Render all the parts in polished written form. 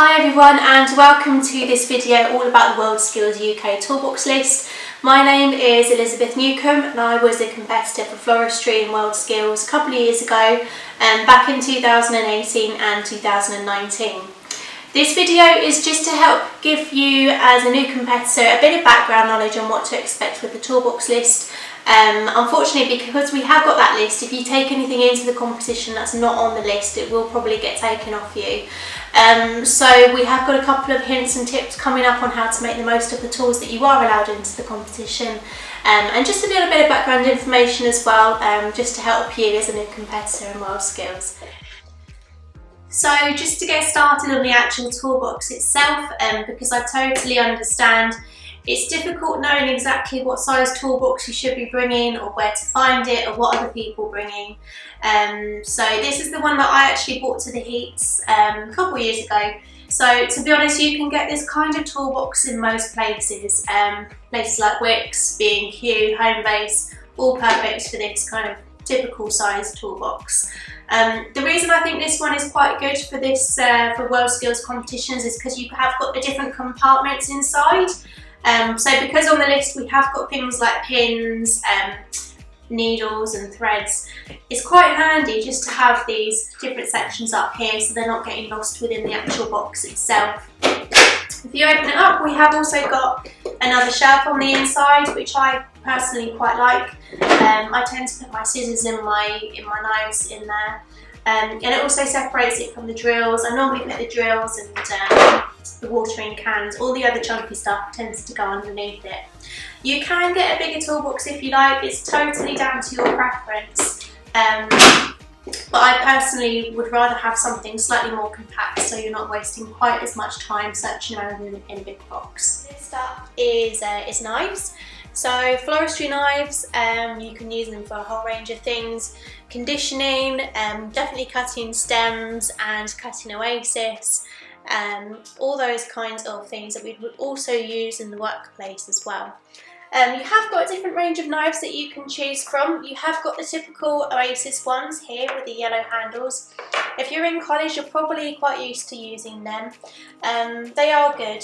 Hi everyone and welcome to this video all about the WorldSkills UK Toolbox list. My name is Elizabeth Newcombe and I was a competitor for floristry in WorldSkills a couple of years ago, back in 2018 and 2019. This video is just to help give you as a new competitor a bit of background knowledge on what to expect with the Toolbox list. Unfortunately, because we have got that list, if you take anything into the competition that's not on the list, it will probably get taken off you. So we have got a couple of hints and tips coming up on how to make the most of the tools that you are allowed into the competition, and just a little bit of background information as well, just to help you as a new competitor in WorldSkills. So just to get started on the actual toolbox itself, because I totally understand it's difficult knowing exactly what size toolbox you should be bringing or where to find it or what other people are bringing. So this is the one that I actually bought to the Heats a couple of years ago. So to be honest, you can get this kind of toolbox in most places. Places like Wix, B&Q, Homebase, all perfect for this kind of typical size toolbox. The reason I think this one is quite good for this for WorldSkills competitions is because you have got the different compartments inside. So because on the list we have got things like pins, needles and threads, it's quite handy just to have these different sections up here so they're not getting lost within the actual box itself. If you open it up, we have also got another shelf on the inside, which I personally quite like. I tend to put my scissors and my knives in there, and it also separates it from the drills. I normally put the drills and the watering cans, all the other chunky stuff tends to go underneath it. You can get a bigger toolbox if you like, it's totally down to your preference. But I personally would rather have something slightly more compact so you're not wasting quite as much time searching around in a big box. Next up is knives. So floristry knives, you can use them for a whole range of things. Conditioning, definitely cutting stems and cutting oasis. All those kinds of things that we would also use in the workplace as well. You have got a different range of knives that you can choose from. You have got the typical Oasis ones here with the yellow handles. If you're in college, you're probably quite used to using them. They are good.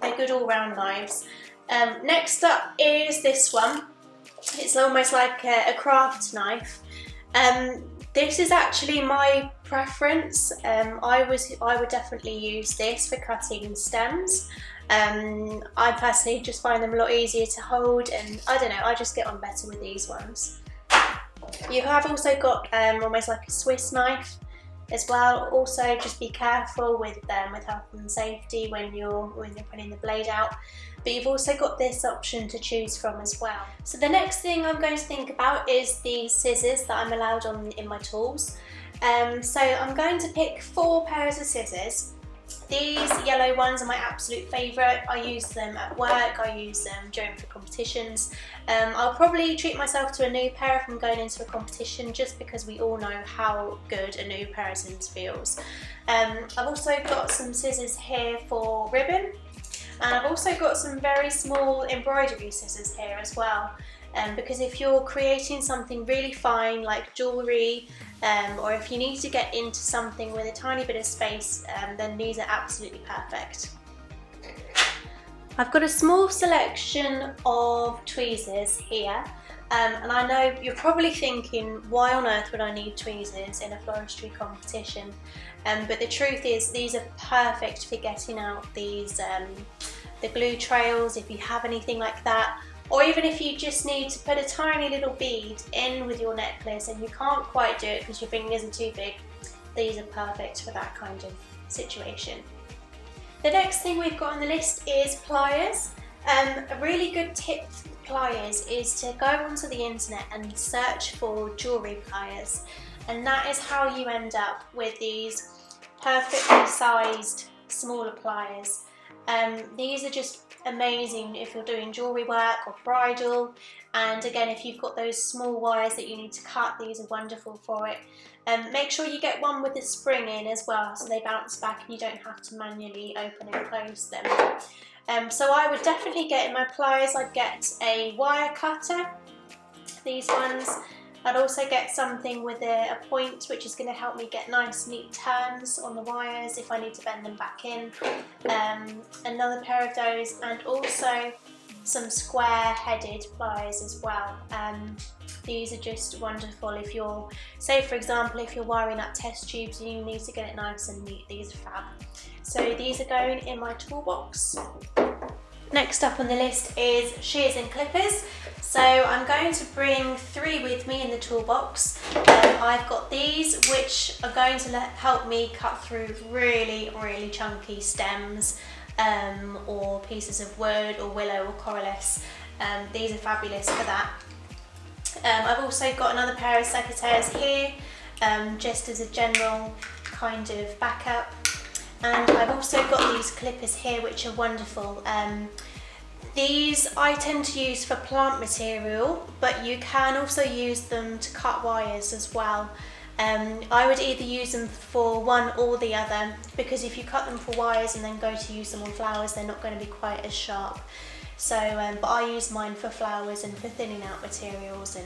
They're good all-round knives. Next up is this one. It's almost like a craft knife. This is actually my preference. I would definitely use this for cutting stems. I personally just find them a lot easier to hold, and I don't know, I just get on better with these ones. You have also got almost like a Swiss knife as well. Also just be careful with health and safety when you're putting the blade out. But you've also got this option to choose from as well. So the next thing I'm going to think about is the scissors that I'm allowed in my tools. So I'm going to pick 4 pairs of scissors. These yellow ones are my absolute favourite. I use them at work, I use them for competitions. I'll probably treat myself to a new pair if I'm going into a competition, just because we all know how good a new pair of scissors feels. I've also got some scissors here for ribbon, and I've also got some very small embroidery scissors here as well. Because if you're creating something really fine like jewellery, or if you need to get into something with a tiny bit of space, then these are absolutely perfect. I've got a small selection of tweezers here, and I know you're probably thinking, why on earth would I need tweezers in a floristry competition? But the truth is, these are perfect for getting out these the glue trails, if you have anything like that. Or even if you just need to put a tiny little bead in with your necklace and you can't quite do it because your fingers are too big, these are perfect for that kind of situation. The next thing we've got on the list is pliers. A really good tip for pliers is to go onto the internet and search for jewellery pliers, and that is how you end up with these perfectly sized smaller pliers. These are just amazing if you're doing jewellery work or bridal, and again, if you've got those small wires that you need to cut, these are wonderful for it. Make sure you get one with the spring in as well, so they bounce back and you don't have to manually open and close them. So I would definitely get in my pliers, I'd get a wire cutter, these ones. I'd also get something with a point which is going to help me get nice neat turns on the wires if I need to bend them back in. Another pair of those, and also some square headed pliers as well. These are just wonderful if you're, say for example, if you're wiring up test tubes and you need to get it nice and neat, these are fab. So these are going in my toolbox. Next up on the list is shears and clippers. So I'm going to bring 3 with me in the toolbox. I've got these which are going to help me cut through really chunky stems or pieces of wood or willow or corylus. These are fabulous for that. I've also got another pair of secateurs here, just as a general kind of backup. And I've also got these clippers here which are wonderful. These I tend to use for plant material, but you can also use them to cut wires as well. I would either use them for one or the other, because if you cut them for wires and then go to use them on flowers, they're not going to be quite as sharp. So, but I use mine for flowers and for thinning out materials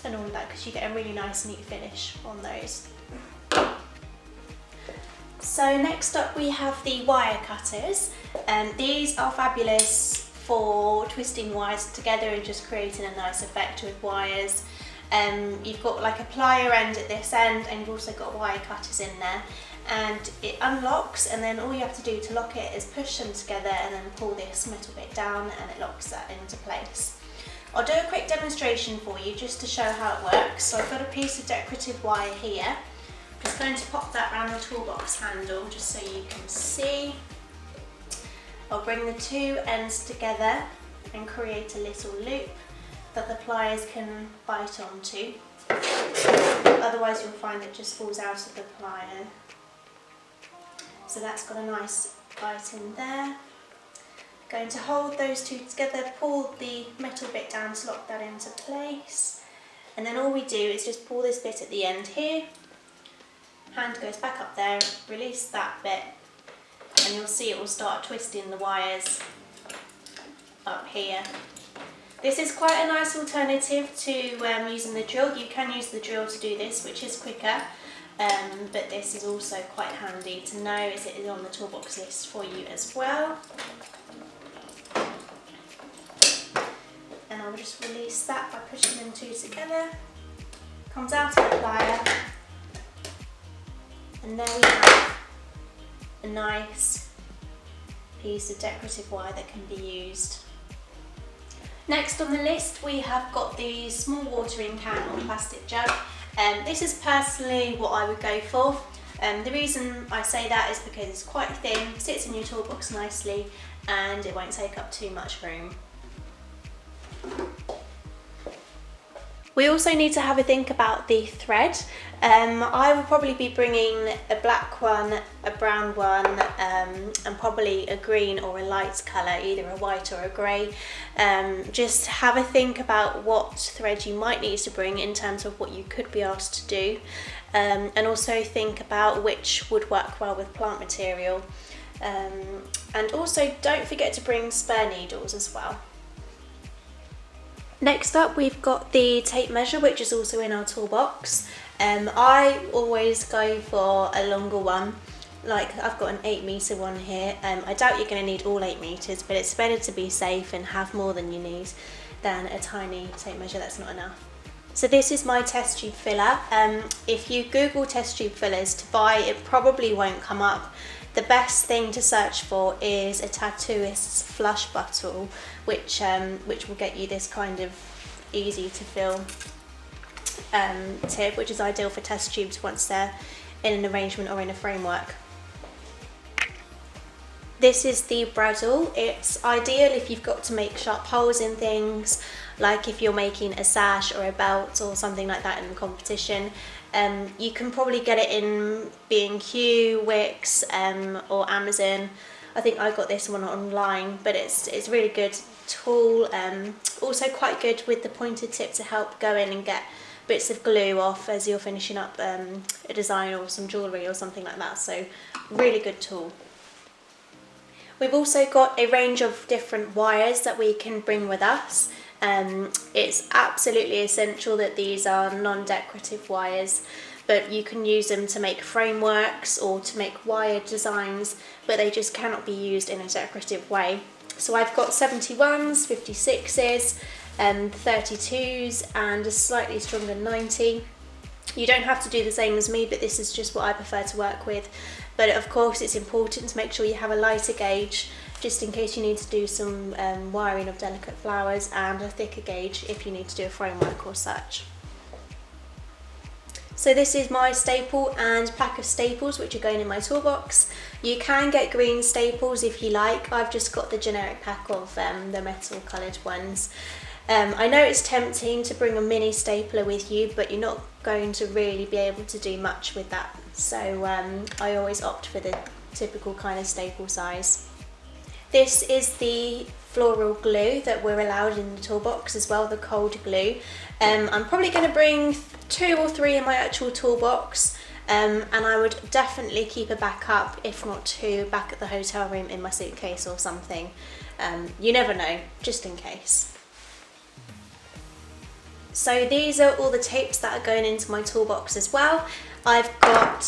and all of that, because you get a really nice neat finish on those. So next up we have the wire cutters. These are fabulous for twisting wires together and just creating a nice effect with wires. You've got like a plier end at this end, and you've also got wire cutters in there, and it unlocks, and then all you have to do to lock it is push them together and then pull this metal bit down and it locks that into place. I'll do a quick demonstration for you just to show how it works. So I've got a piece of decorative wire here. I'm just going to pop that around the toolbox handle just so you can see. I'll bring the 2 ends together and create a little loop that the pliers can bite onto. Otherwise you'll find it just falls out of the plier. So that's got a nice bite in there. Going to hold those 2 together, pull the metal bit down to lock that into place, and then all we do is just pull this bit at the end here, hand goes back up there, release that bit, and you'll see it will start twisting the wires up here. This is quite a nice alternative to using the drill. You can use the drill to do this, which is quicker. But this is also quite handy to know, as it is on the toolbox list for you as well. And I'll just release that by pushing them 2 together. Comes out of the plier, and there we have a nice piece of decorative wire that can be used. Next on the list we have got the small watering can or plastic jug. This is personally what I would go for. The reason I say that is because it's quite thin, sits in your toolbox nicely, and it won't take up too much room. We also need to have a think about the thread. I will probably be bringing a black one, a brown one, and probably a green or a light colour, either a white or a grey. Just have a think about what thread you might need to bring in terms of what you could be asked to do, and also think about which would work well with plant material. And also don't forget to bring spare needles as well. Next up we've got the tape measure, which is also in our toolbox. I always go for a longer one, like I've got an 8 metre one here. I doubt you're going to need all 8 metres, but it's better to be safe and have more than you need than a tiny tape measure that's not enough. So this is my test tube filler. If you Google test tube fillers to buy, it probably won't come up. The best thing to search for is a tattooist's flush bottle, which will get you this kind of easy to fill tip, which is ideal for test tubes once they're in an arrangement or in a framework. This is the bradawl. It's ideal if you've got to make sharp holes in things, like if you're making a sash or a belt or something like that in a competition. You can probably get it in B&Q, Wix, or Amazon. I think I got this one online, but it's a really good tool. Also quite good with the pointed tip to help go in and get bits of glue off as you're finishing up a design or some jewellery or something like that. So really good tool. We've also got a range of different wires that we can bring with us. It's absolutely essential that these are non-decorative wires, but you can use them to make frameworks or to make wire designs, but they just cannot be used in a decorative way. So I've got 71s, 56s, 32s and a slightly stronger 90. You don't have to do the same as me, but this is just what I prefer to work with. But of course it's important to make sure you have a lighter gauge, just in case you need to do some wiring of delicate flowers, and a thicker gauge if you need to do a framework or such. So this is my staple and pack of staples which are going in my toolbox. You can get green staples if you like. I've just got the generic pack of the metal coloured ones. I know it's tempting to bring a mini stapler with you, but you're not going to really be able to do much with that. So I always opt for the typical kind of staple size. This is the floral glue that we're allowed in the toolbox as well, the cold glue. I'm probably going to bring 2 or 3 in my actual toolbox, and I would definitely keep a backup, if not 2, back at the hotel room in my suitcase or something. You never know, just in case. So these are all the tapes that are going into my toolbox as well. I've got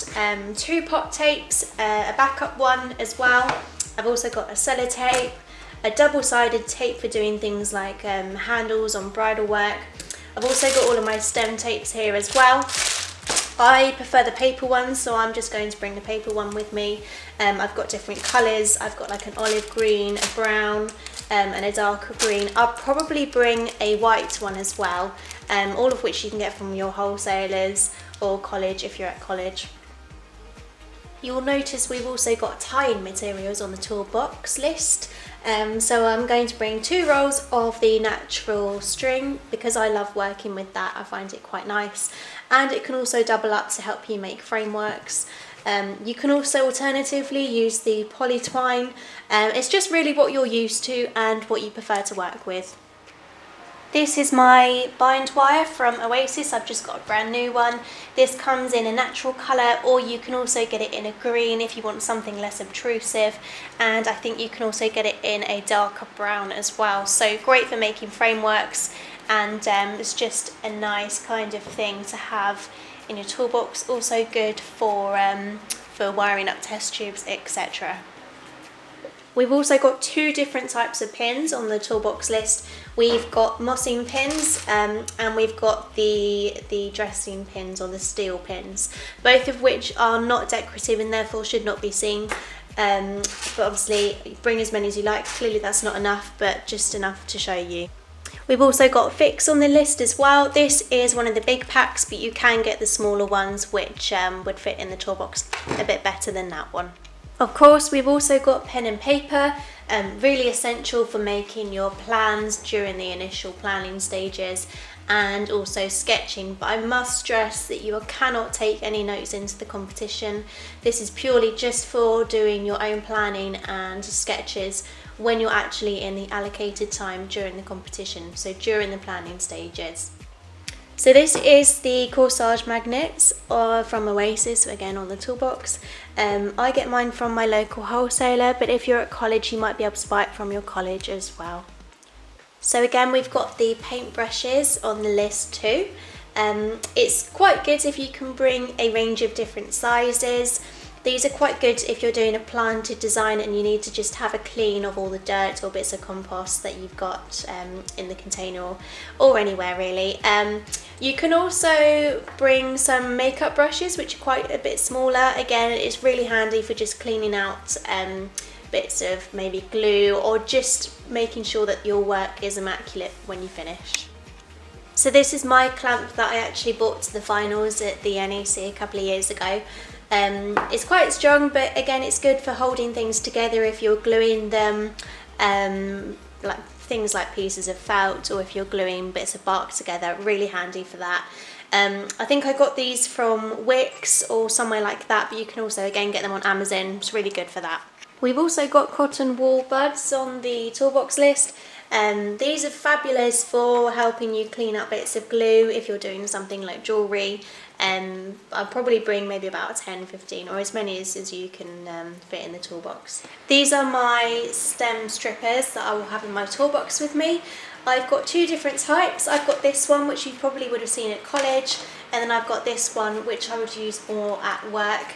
2 pot tapes, a backup one as well. I've also got a sellotape, a double-sided tape for doing things like handles on bridal work. I've also got all of my stem tapes here as well. I prefer the paper ones, so I'm just going to bring the paper one with me. I've got different colours. I've got like an olive green, a brown, and a darker green. I'll probably bring a white one as well, all of which you can get from your wholesalers or college if you're at college. You'll notice we've also got tie-in materials on the toolbox list. So I'm going to bring 2 rolls of the natural string because I love working with that. I find it quite nice, and it can also double up to help you make frameworks. You can also alternatively use the poly twine. It's just really what you're used to and what you prefer to work with. This is my bind wire from Oasis. I've just got a brand new one. This comes in a natural colour, or you can also get it in a green if you want something less obtrusive, and I think you can also get it in a darker brown as well. So great for making frameworks, and it's just a nice kind of thing to have in your toolbox. Also good for wiring up test tubes, etc. We've also got 2 different types of pins on the toolbox list. We've got mossing pins and we've got the dressing pins or the steel pins, both of which are not decorative and therefore should not be seen. But obviously bring as many as you like. Clearly that's not enough, but just enough to show you. We've also got Fix on the list as well. This is one of the big packs, but you can get the smaller ones which would fit in the toolbox a bit better than that one. Of course, we've also got pen and paper, really essential for making your plans during the initial planning stages and also sketching, but I must stress that you cannot take any notes into the competition. This is purely just for doing your own planning and sketches when you're actually in the allocated time during the competition, so during the planning stages. So this is the corsage magnets from Oasis, again on the toolbox. I get mine from my local wholesaler, but if you're at college you might be able to buy it from your college as well. So again, we've got the paintbrushes on the list too. It's quite good if you can bring a range of different sizes. These are quite good if you're doing a planted design and you need to just have a clean of all the dirt or bits of compost that you've got in the container or anywhere really. You can also bring some makeup brushes which are quite a bit smaller. Again, it's really handy for just cleaning out bits of maybe glue or just making sure that your work is immaculate when you finish. So this is my clamp that I actually bought to the finals at the NEC a couple of years ago. It's quite strong, but again it's good for holding things together if you're gluing them, like things like pieces of felt, or if you're gluing bits of bark together, really handy for that. I think I got these from Wix or somewhere like that, but you can also again get them on Amazon. It's really good for that. We've also got cotton wool buds on the toolbox list. These are fabulous for helping you clean up bits of glue if you're doing something like jewellery. I'll probably bring maybe about 10, 15 or as many as you can fit in the toolbox. These are my stem strippers that I will have in my toolbox with me. I've got two different types. I've got this one, which you probably would have seen at college, and then I've got this one, which I would use more at work.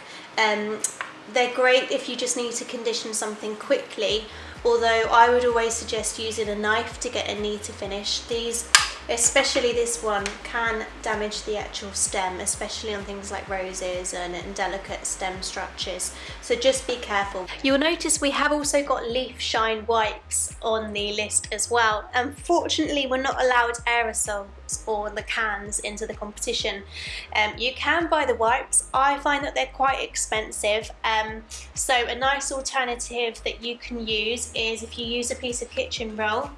They're great if you just need to condition something quickly, although I would always suggest using a knife to get a neater finish. These, especially this one, can damage the actual stem, especially on things like roses and delicate stem structures, so just be careful. You'll notice we have also got leaf shine wipes on the list as well. Unfortunately, we're not allowed aerosols or the cans into the competition. You can buy the wipes. I find that they're quite expensive, so a nice alternative that you can use is if you use a piece of kitchen roll,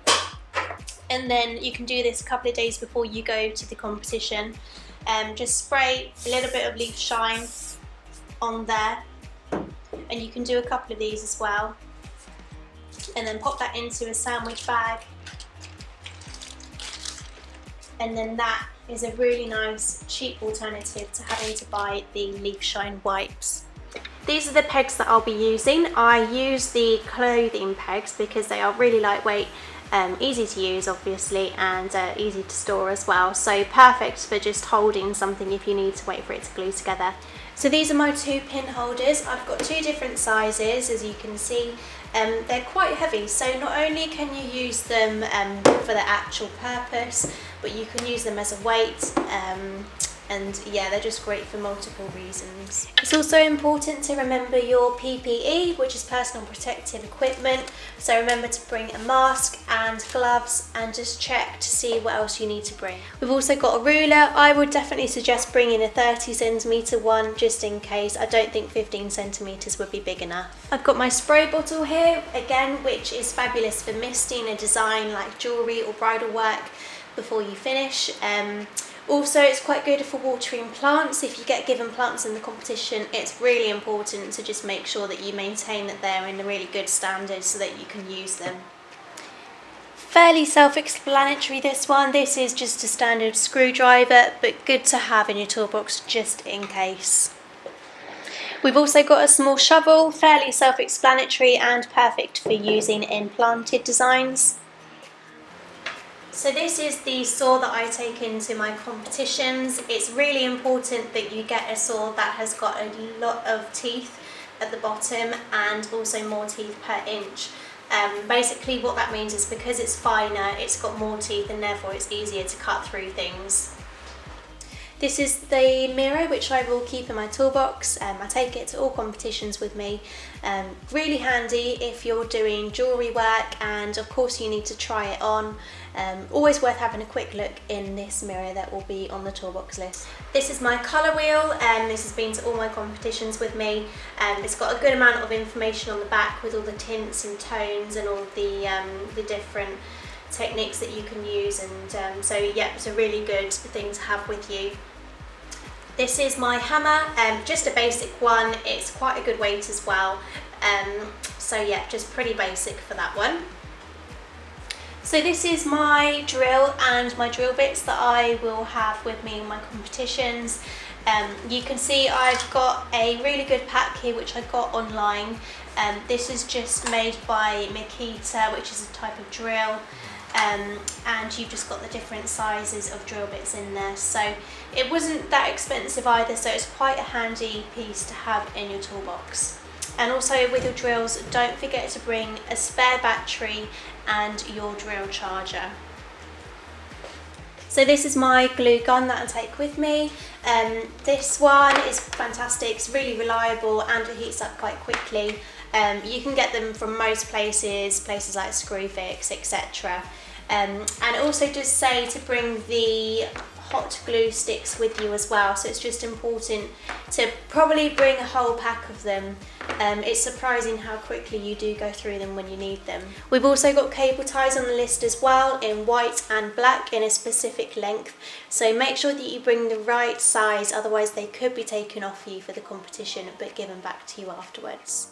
and then you can do this a couple of days before you go to the competition. Just spray a little bit of leaf shine on there, and you can do a couple of these as well, and then pop that into a sandwich bag, and then that is a really nice cheap alternative to having to buy the leaf shine wipes. These are the pegs that I'll be using. I use the clothing pegs because they are really lightweight, easy to use obviously, and easy to store as well, so perfect for just holding something if you need to wait for it to glue together. So these are my two pin holders. I've got two different sizes, as you can see. They're quite heavy, so not only can you use them for the actual purpose, but you can use them as a weight, and yeah, they're just great for multiple reasons. It's also important to remember your PPE, which is personal protective equipment, so remember to bring a mask and gloves, and just check to see what else you need to bring. We've also got a ruler. I would definitely suggest bringing a 30cm one just in case. I don't think 15cm would be big enough. I've got my spray bottle here, again, which is fabulous for misting a design like jewellery or bridal work before you finish. Also, it's quite good for watering plants. If you get given plants in the competition, it's really important to just make sure that you maintain that they're in a really good standard so that you can use them. Fairly self-explanatory, this one. This is just a standard screwdriver, but good to have in your toolbox just in case. We've also got a small shovel, fairly self-explanatory and perfect for using in planted designs. So this is the saw that I take into my competitions. It's really important that you get a saw that has got a lot of teeth at the bottom and also more teeth per inch. Basically what that means is because it's finer, it's got more teeth and therefore it's easier to cut through things. This is the mirror which I will keep in my toolbox. I take it to all competitions with me. Really handy if you're doing jewellery work, and of course you need to try it on. Always worth having a quick look in this mirror that will be on the toolbox list. This is my colour wheel, and this has been to all my competitions with me. It's got a good amount of information on the back with all the tints and tones and all the different techniques that you can use, and so yeah, it's a really good thing to have with you. This is my hammer, just a basic one. It's quite a good weight as well, so yeah, just pretty basic for that one. So this is my drill and my drill bits that I will have with me in my competitions. You can see I've got a really good pack here which I got online. This is just made by Makita, which is a type of drill. And you've just got the different sizes of drill bits in there, so it wasn't that expensive either, so it's quite a handy piece to have in your toolbox. And also with your drills, don't forget to bring a spare battery and your drill charger. So this is my glue gun that I take with me. This one is fantastic, it's really reliable and it heats up quite quickly. You can get them from most places like Screwfix, etc. And it also does say to bring the hot glue sticks with you as well, so it's just important to probably bring a whole pack of them. It's surprising how quickly you do go through them when you need them. We've also got cable ties on the list as well, in white and black in a specific length, so make sure that you bring the right size, otherwise they could be taken off you for the competition but given back to you afterwards.